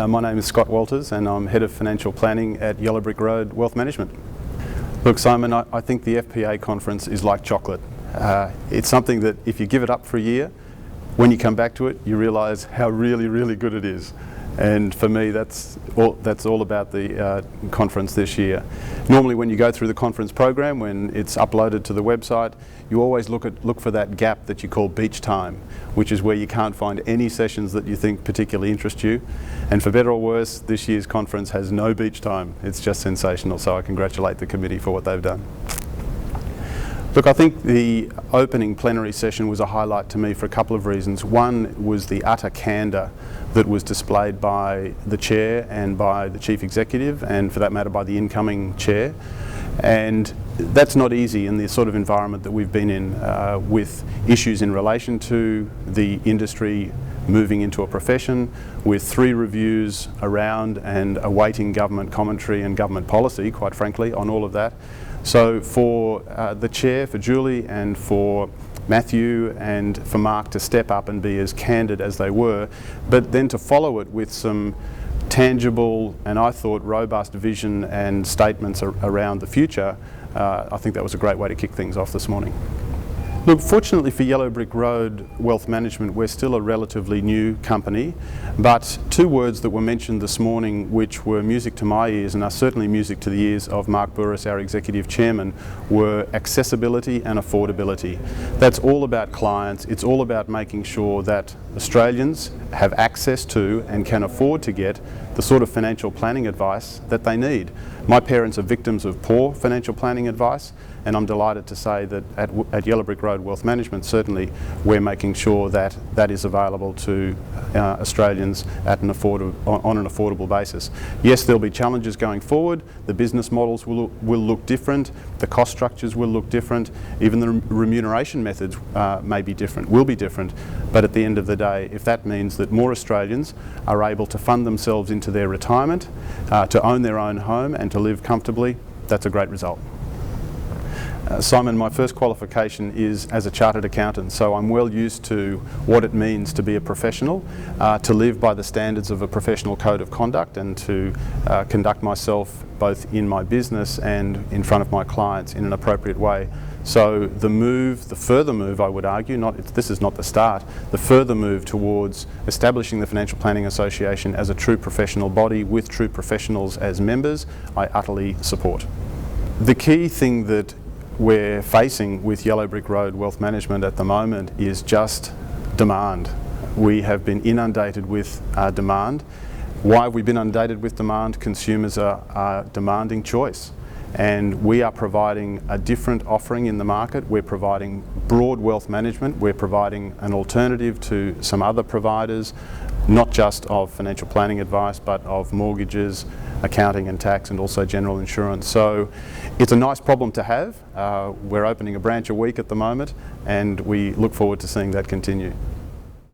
My name is Scott Walters and I'm Head of Financial Planning at Yellow Brick Road Wealth Management. Look, Simon, I think the FPA Conference is like chocolate. It's something that if you give it up for a year, when you come back to it, you realise how really good it is. And for me, that's all about the conference this year. Normally when you go through the conference program, when it's uploaded to the website, you always look for that gap that you call beach time, which is where you can't find any sessions that you think particularly interest you. And for better or worse, this year's conference has no beach time. It's just sensational, so I congratulate the committee for what they've done. Look, I think the opening plenary session was a highlight to me for a couple of reasons. One was the utter candour that was displayed by the chair and by the chief executive, and for that matter by the incoming chair. And that's not easy in the sort of environment that we've been in, with issues in relation to the industry moving into a profession, with 3 reviews around and awaiting government commentary and government policy, quite frankly, on all of that. So for the chair, for Julie and for Matthew and for Mark to step up and be as candid as they were, but then to follow it with some tangible and I thought robust vision and statements around the future, I think that was a great way to kick things off this morning. Look, fortunately for Yellow Brick Road Wealth Management, we're still a relatively new company, but 2 words that were mentioned this morning which were music to my ears and are certainly music to the ears of Mark Burris, our Executive Chairman, were accessibility and affordability. That's all about clients. It's all about making sure that Australians have access to and can afford to get the sort of financial planning advice that they need. My parents are victims of poor financial planning advice, and I'm delighted to say that at Yellow Brick Road Wealth Management, certainly we're making sure that that is available to Australians at on an affordable basis. Yes, there'll be challenges going forward. The business models will look different. The cost structures will look different. Even the remuneration methods may be different, will be different. But at the end of the day, if that means that more Australians are able to fund themselves into their retirement, to own their own home and to live comfortably, that's a great result. Simon, my first qualification is as a chartered accountant, so I'm well used to what it means to be a professional, to live by the standards of a professional code of conduct and to conduct myself both in my business and in front of my clients in an appropriate way. So the further move I would argue, this is not the start, the further move towards establishing the Financial Planning Association as a true professional body with true professionals as members, I utterly support. The key thing that we're facing with Yellow Brick Road Wealth Management at the moment is just demand. We have been inundated with demand. Why have we been inundated with demand? Consumers are demanding choice, and we are providing a different offering in the market. We're providing broad wealth management. We're providing an alternative to some other providers, not just of financial planning advice, but of mortgages, accounting and tax, and also general insurance. So it's a nice problem to have. We're opening a branch a week at the moment, and we look forward to seeing that continue.